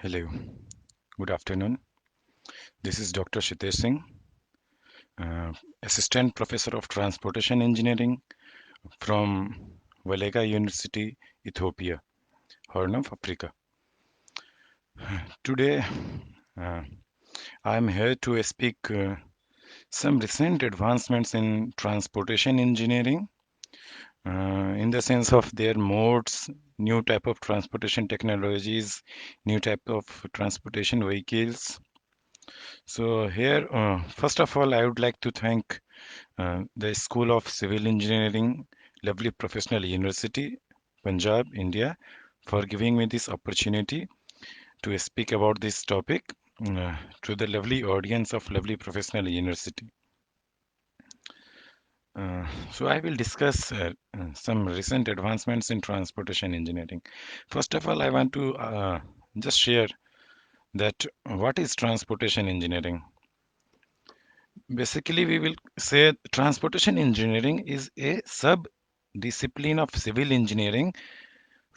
Hello, good afternoon. This is Dr. Shitesh Singh, uh, Assistant Professor of Transportation Engineering from Walega University, Ethiopia, Horn of Africa. Today, uh, I am here to speak some recent advancements in transportation engineering, in the sense of their modes, new type of transportation technologies, new type of transportation vehicles. So here, first of all, I would like to thank the School of Civil Engineering, lovely professional university, Punjab, India, for giving me this opportunity to speak about this topic to the lovely audience of lovely professional university. So I will discuss some recent advancements in transportation engineering. First of all, I want to just share that what is transportation engineering. Basically, we will say transportation engineering is a sub discipline of civil engineering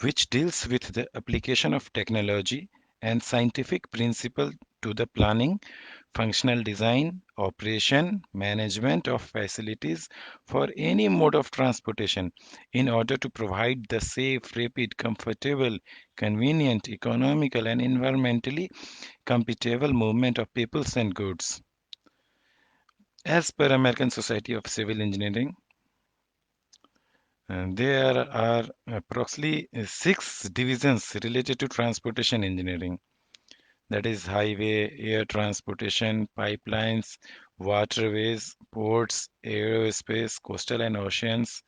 which deals with the application of technology and scientific principle to the planning, functional design, operation, management of facilities for any mode of transportation in order to provide the safe, rapid, comfortable, convenient, economical, and environmentally compatible movement of peoples and goods. As per American Society of Civil Engineering, there are approximately six divisions related to transportation engineering. That is highway, air transportation, pipelines, waterways, ports, aerospace, coastal and oceans,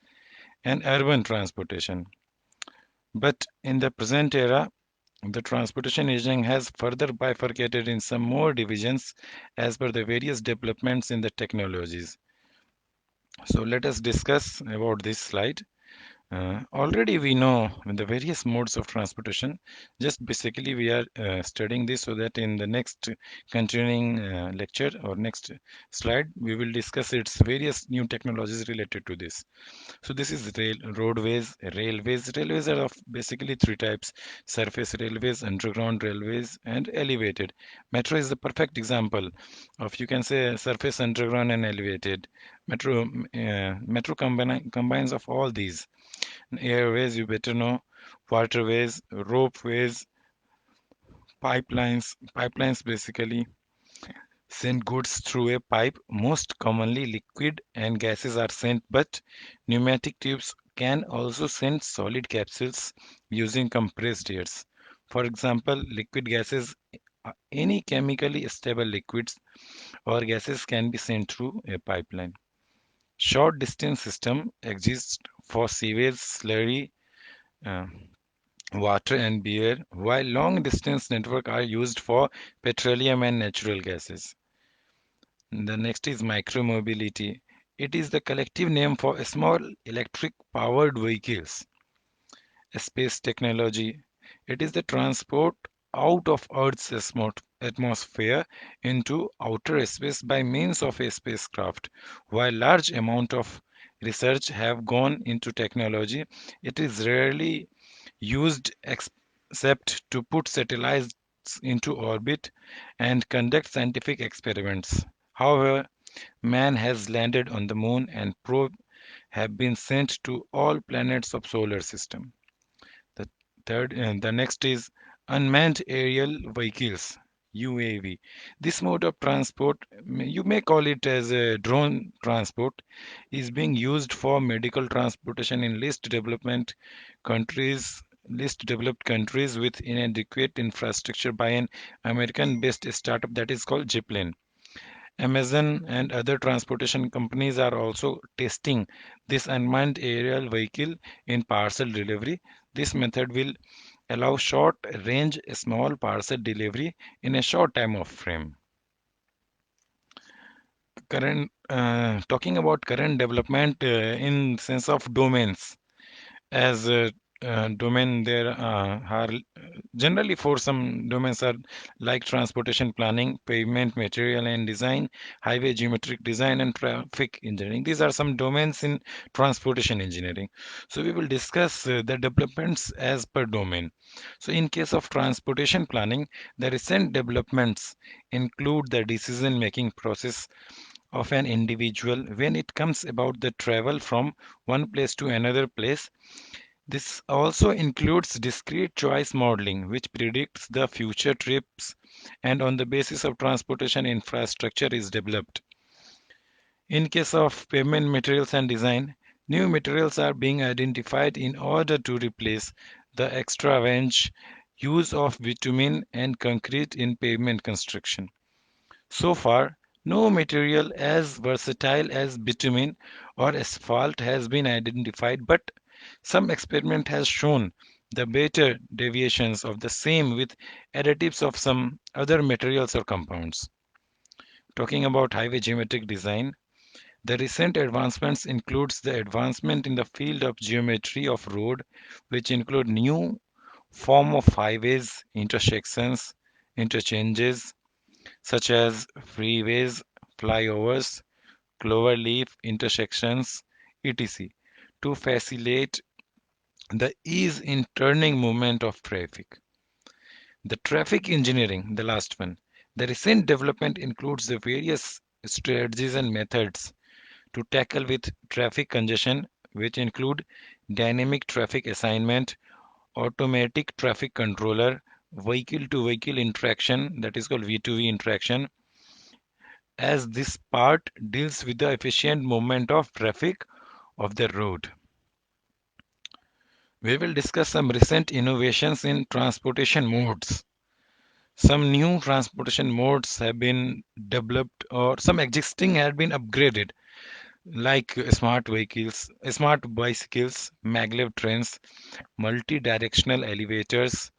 and urban transportation. But in the present era, the transportation engineering has further bifurcated in some more divisions as per the various developments in the technologies. So let us discuss about this slide. Already we know the various modes of transportation. Just basically we are studying this so that in the next continuing lecture or next slide we will discuss its various new technologies related to this. So this is roadways, railways. Railways are of basically three types: surface railways, underground railways, and elevated. Metro is the perfect example of, you can say, surface, underground, and elevated. Metro combines of all these. Airways, you better know. Waterways, ropeways, pipelines basically send goods through a pipe. Most commonly liquid and gases are sent, but pneumatic tubes can also send solid capsules using compressed airs. For example, liquid gases, any chemically stable liquids or gases can be sent through a pipeline. Short distance system exists for sewage, slurry, uh, water and beer, while long distance network are used for petroleum and natural gases. The next is micromobility. It is the collective name for small electric powered vehicles. Space technology. It is the transport out of Earth's atmosphere into outer space by means of a spacecraft. While large amount of research have gone into technology, it is rarely used except to put satellites into orbit and conduct scientific experiments. However, man has landed on the moon and probes have been sent to all planets of solar system. The the next is unmanned aerial vehicles. UAV. This mode of transport, you may call it as a drone transport, is being used for medical transportation in countries, least developed countries with inadequate infrastructure by an American-based startup that is called Zipline. Amazon and other transportation companies are also testing this unmanned aerial vehicle in parcel delivery. This method will allow short range small parcel delivery in a short time of frame. Current Talking about current development in sense of domains, as domain there are generally for some domains are like transportation planning, pavement material and design, highway geometric design, and traffic engineering. These are some domains in transportation engineering. So we will discuss the developments as per domain. So in case of transportation planning, the recent developments include the decision making process of an individual when it comes about the travel from one place to another place. This also includes discrete choice modeling, which predicts the future trips and on the basis of transportation infrastructure is developed. In case of pavement materials and design, new materials are being identified in order to replace the extravagant use of bitumen and concrete in pavement construction. So far, no material as versatile as bitumen or asphalt has been identified, but some experiment has shown the better deviations of the same with additives of some other materials or compounds. Talking about highway geometric design, the recent advancements includes the advancement in the field of geometry of road, which include new form of highways, intersections, interchanges, such as freeways, flyovers, cloverleaf intersections, etc., to facilitate the ease in turning movement of traffic. The traffic engineering, the last one. The recent development includes the various strategies and methods to tackle with traffic congestion, which include dynamic traffic assignment, automatic traffic controller, vehicle to vehicle interaction, that is called V2V interaction, as this part deals with the efficient movement of traffic of the road. We will discuss some recent innovations in transportation modes. Some new transportation modes have been developed or some existing have been upgraded, like smart vehicles, smart bicycles, maglev trains, multi-directional elevators,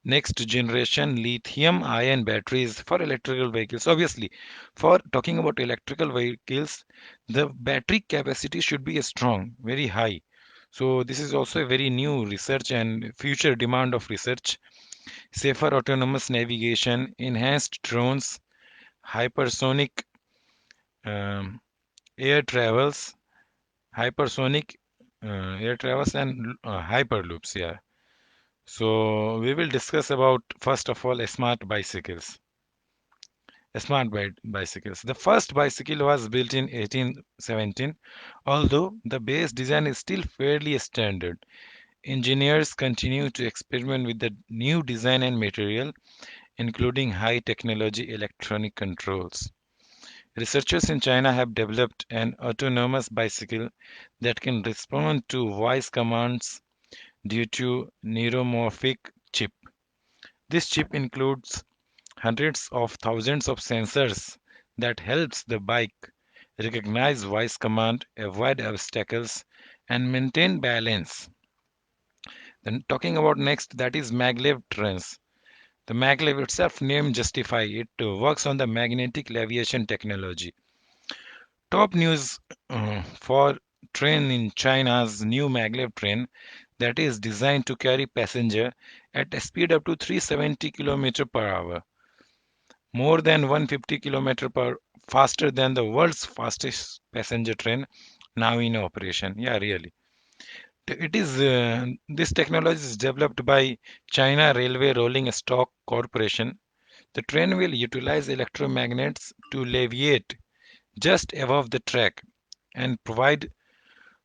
next generation lithium ion batteries for electrical vehicles. Obviously, for talking about electrical vehicles, the battery capacity should be strong, very high. So this is also a very new research and future demand of research. Safer autonomous navigation, enhanced drones, hypersonic um, air travels, hypersonic air travels, and hyperloops. Yeah. So we will discuss about first of all smart bicycles. Bicycles. The first bicycle was built in 1817, although the base design is still fairly standard. Engineers continue to experiment with the new design and material, including high technology electronic controls. Researchers in China have developed an autonomous bicycle that can respond to voice commands due to neuromorphic chip. This chip includes hundreds of thousands of sensors that helps the bike recognize voice command, avoid obstacles, and maintain balance. Then talking about next, that is maglev trains. The maglev itself name justify it works on the magnetic levitation technology. Top news for train in China's new maglev train that is designed to carry passenger at a speed up to 370 km per hour, more than 150 km per faster than the world's fastest passenger train now in operation. Yeah, really. It is this technology is developed by China Railway Rolling Stock Corporation. The train will utilize electromagnets to leviate just above the track and provide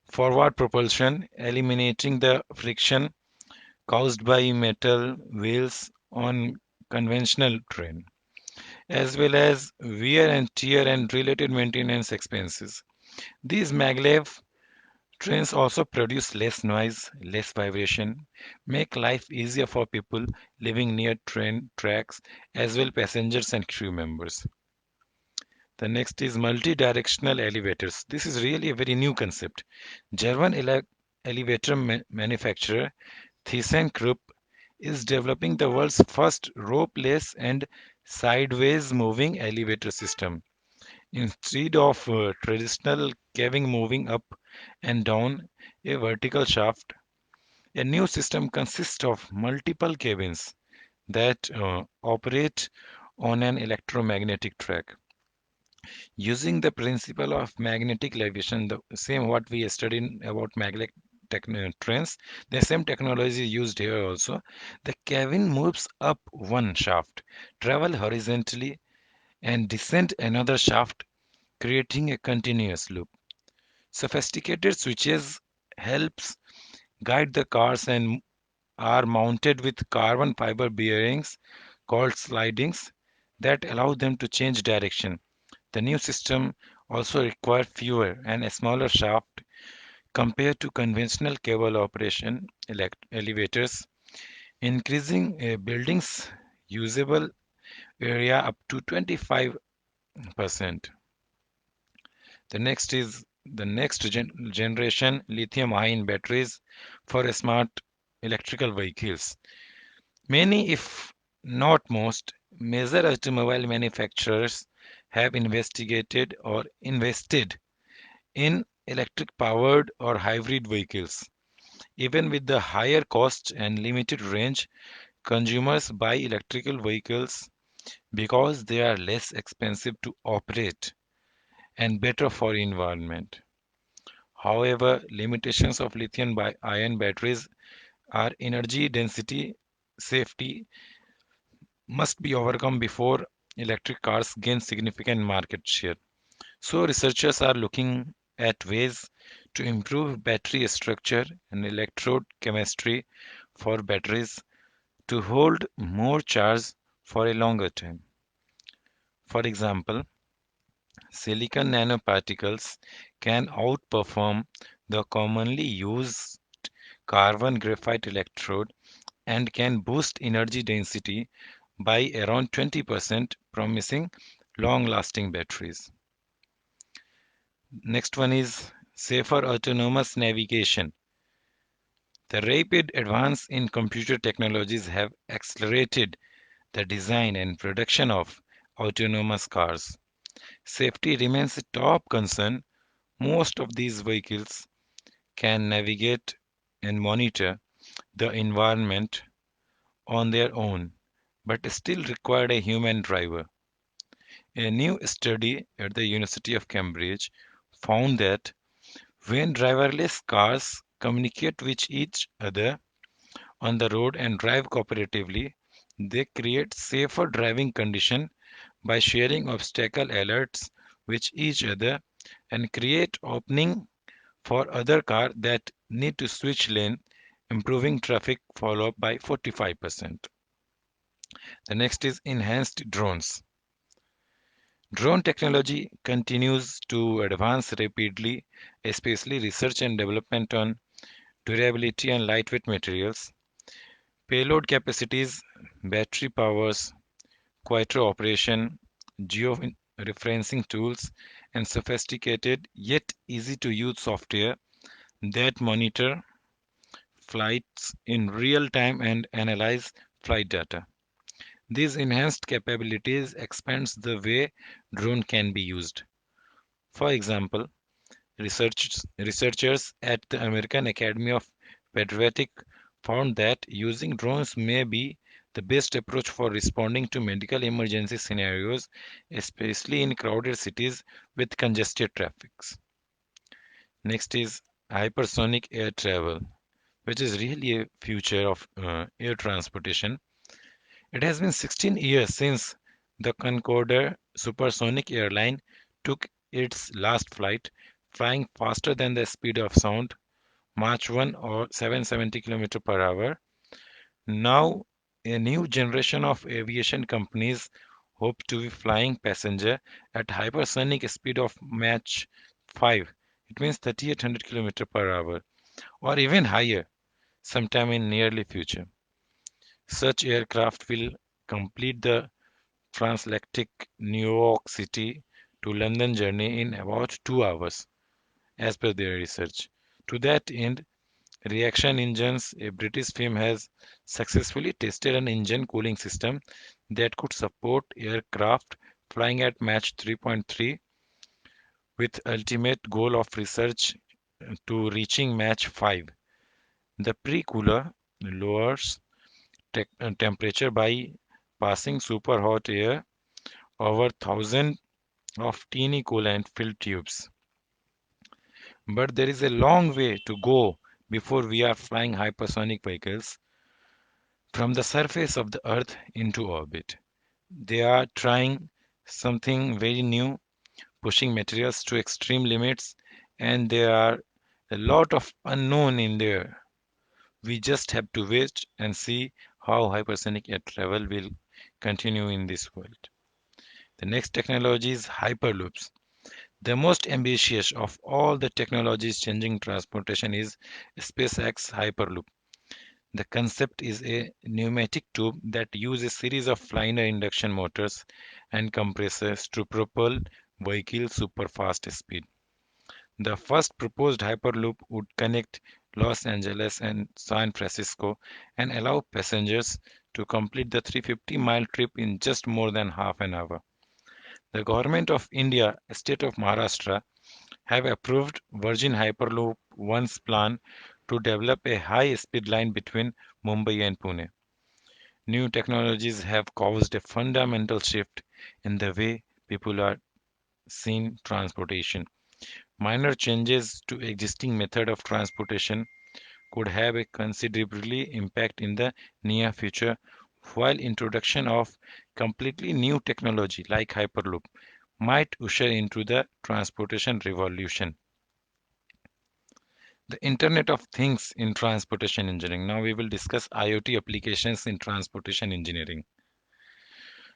forward propulsion, eliminating the friction caused by metal wheels on conventional train, as well as wear and tear and related maintenance expenses. These maglev trains also produce less noise, less vibration, make life easier for people living near train tracks, as well passengers and crew members. The next is multi-directional elevators. This is really a very new concept. German elevator manufacturer ThyssenKrupp is developing the world's first ropeless and sideways moving elevator system. Instead of traditional caving moving up and down a vertical shaft, A new system consists of multiple cabins that operate on an electromagnetic track. Using the principle of magnetic levitation, the same what we studied about magnetic trends, the same technology is used here also. The cabin moves up one shaft, travel horizontally, and descend another shaft, creating a continuous loop. Sophisticated switches helps guide the cars and are mounted with carbon fiber bearings called slidings that allow them to change direction. The new system also requires fewer and a smaller shaft compared to conventional cable operation elevators, increasing a building's usable area up to 25%. The next generation lithium-ion batteries for smart electrical vehicles. Many, if not most, major automobile manufacturers have investigated or invested in electric powered or hybrid vehicles. Even with the higher cost and limited range, consumers buy electrical vehicles because they are less expensive to operate and better for environment. However, limitations of lithium-ion batteries are energy density, safety must be overcome before electric cars gain significant market share. So researchers are looking at ways to improve battery structure and electrode chemistry for batteries to hold more charge for a longer time. For example, silicon nanoparticles can outperform the commonly used carbon graphite electrode and can boost energy density by around 20%, promising long-lasting batteries. Next one is safer autonomous navigation. The rapid advance in computer technologies have accelerated the design and production of autonomous cars. Safety remains a top concern. Most of these vehicles can navigate and monitor the environment on their own, but still require a human driver. A new study at the University of Cambridge found that when driverless cars communicate with each other on the road and drive cooperatively, they create safer driving conditions by sharing obstacle alerts with each other and create opening for other cars that need to switch lane, improving traffic follow-up by 45%. The next is enhanced drones. Drone technology continues to advance rapidly, especially research and development on durability and lightweight materials, payload capacities, battery powers, quieter operation, geo-referencing tools, and sophisticated yet easy to use software that monitor flights in real time and analyze flight data. These enhanced capabilities expands the way drone can be used. For example, researchers at the American Academy of Pediatrics found that using drones may be the best approach for responding to medical emergency scenarios, especially in crowded cities with congested traffic. Next is hypersonic air travel, which is really a future of air transportation. It has been 16 years since the Concorde supersonic airline took its last flight, flying faster than the speed of sound, Mach 1 or 770 km per hour. Now, a new generation of aviation companies hope to be flying passenger at hypersonic speed of Mach 5. It means 3800 km per hour or even higher sometime in nearly future. Such aircraft will complete the transatlantic New York City to London journey in about 2 hours, as per their research. To that end, Reaction Engines, a British firm, has successfully tested an engine cooling system that could support aircraft flying at Mach 3.3 with ultimate goal of research to reaching Mach 5. The pre-cooler lowers temperature by passing super hot air over thousands of teeny coolant-filled tubes. But there is a long way to go before we are flying hypersonic vehicles from the surface of the Earth into orbit. They are trying something very new, pushing materials to extreme limits, and there are a lot of unknown in there. We just have to wait and see how hypersonic air travel will continue in this world. The next technology is hyperloops. The most ambitious of all the technologies changing transportation is SpaceX Hyperloop. The concept is a pneumatic tube that uses a series of liner induction motors and compressors to propel vehicles super fast speed. The first proposed Hyperloop would connect Los Angeles and San Francisco and allow passengers to complete the 350-mile trip in just more than half an hour. The government of India, state of Maharashtra, have approved Virgin Hyperloop One's plan to develop a high-speed line between Mumbai and Pune. New technologies have caused a fundamental shift in the way people are seeing transportation. Minor changes to existing method of transportation could have a considerably impact in the near future, while introduction of completely new technology like Hyperloop might usher into the transportation revolution. The Internet of Things in transportation engineering. Now we will discuss IoT applications in transportation engineering.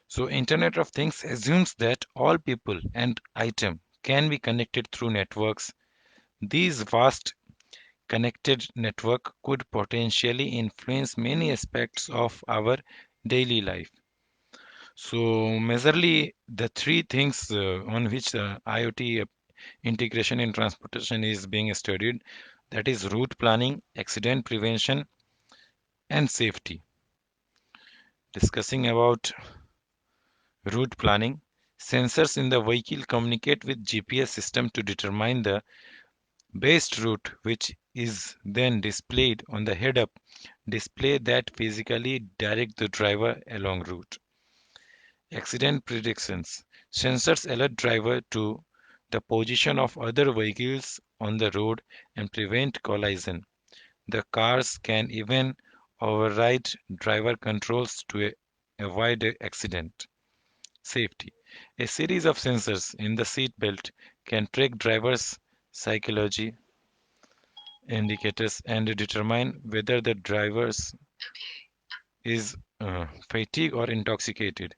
So Internet of Things assumes that all people and item can be connected through networks. These vast connected network could potentially influence many aspects of our daily life. So majorly the three things on which IoT integration in transportation is being studied, that is route planning, accident prevention, and safety. Discussing about route planning, sensors in the vehicle communicate with GPS system to determine the best route, which is then displayed on the head-up display that physically direct the driver along route. Accident predictions. Sensors alert driver to the position of other vehicles on the road and prevent collision. The cars can even override driver controls to avoid an accident. Safety. A series of sensors in the seat belt can track drivers' psychology indicators and determine whether the driver is fatigued or intoxicated.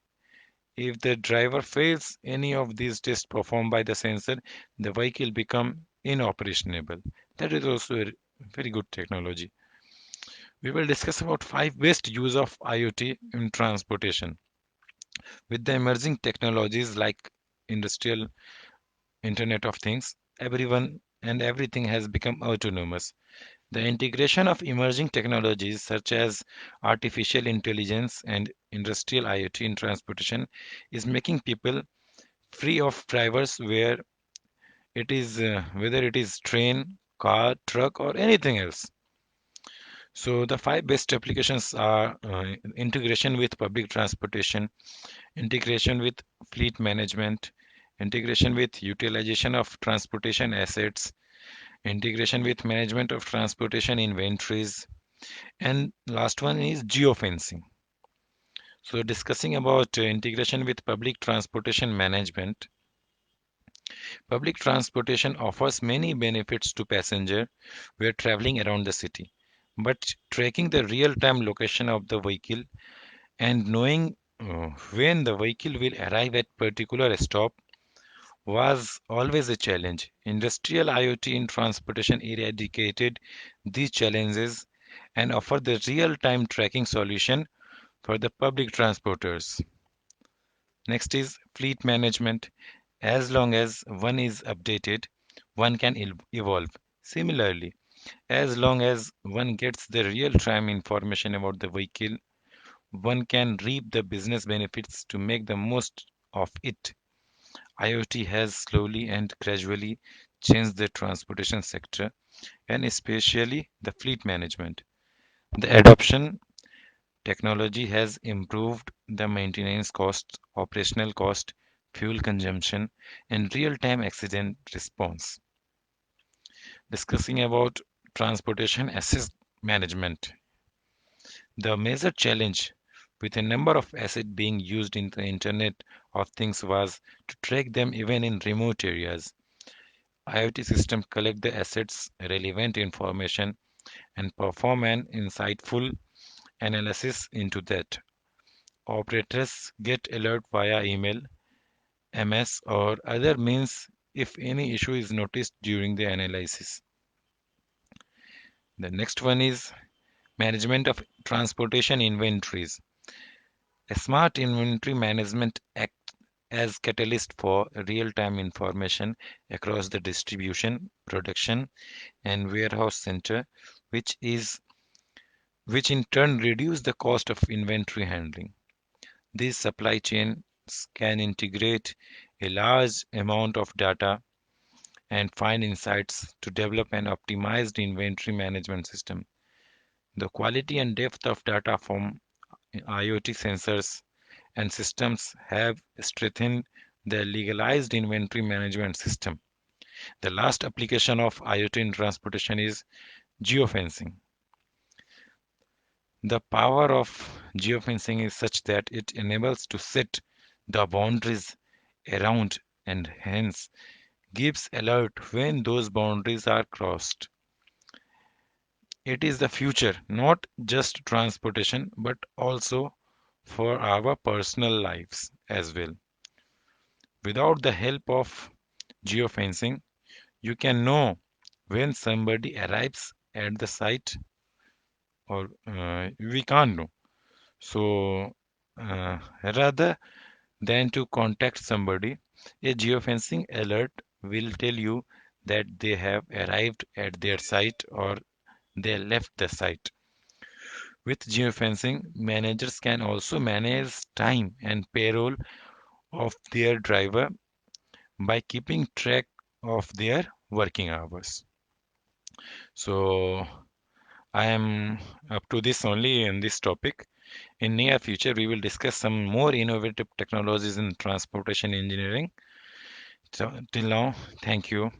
If the driver fails any of these tests performed by the sensor, the vehicle become inoperational. That is also a very good technology. We will discuss about five best use of IoT in transportation. With the emerging technologies like industrial Internet of Things, everyone and everything has become autonomous. The integration of emerging technologies such as artificial intelligence and industrial IoT in transportation is making people free of drivers whether it is train, car, truck or anything else. So the five best applications are integration with public transportation, integration with fleet management, integration with utilization of transportation assets, integration with management of transportation inventories, and last one is geofencing. So discussing about integration with public transportation management, public transportation offers many benefits to passengers who are traveling around the city. But tracking the real-time location of the vehicle and knowing when the vehicle will arrive at particular stop was always a challenge. Industrial IoT in transportation eradicated these challenges and offer the real-time tracking solution for the public transporters. Next is fleet management. As long as one is updated, one can evolve. Similarly, as long as one gets the real-time information about the vehicle, one can reap the business benefits to make the most of it. IoT has slowly and gradually changed the transportation sector, and especially the fleet management. The adoption technology has improved the maintenance costs, operational cost, fuel consumption, and real-time accident response. Discussing about transportation asset management. The major challenge with a number of assets being used in the Internet of Things was to track them even in remote areas. IoT systems collect the assets' relevant information and perform an insightful analysis into that. Operators get alert via email, MS, or other means if any issue is noticed during the analysis. The next one is management of transportation inventories. A smart inventory management acts as catalyst for real-time information across the distribution, production, and warehouse center, which is which in turn reduce the cost of inventory handling. These supply chains can integrate a large amount of data and find insights to develop an optimized inventory management system. The quality and depth of data from IoT sensors and systems have strengthened the legalized inventory management system. The last application of IoT in transportation is geofencing. The power of geofencing is such that it enables to set the boundaries around and hence gives alert when those boundaries are crossed. It is the future, not just transportation, but also for our personal lives as well. Without the help of geofencing, you can know when somebody arrives at the site or we can't know. So rather than to contact somebody, a geofencing alert will tell you that they have arrived at their site or they left the site. With geofencing, managers can also manage time and payroll of their driver by keeping track of their working hours. So I am up to this only in this topic. In near future, we will discuss some more innovative technologies in transportation engineering. So till now, thank you.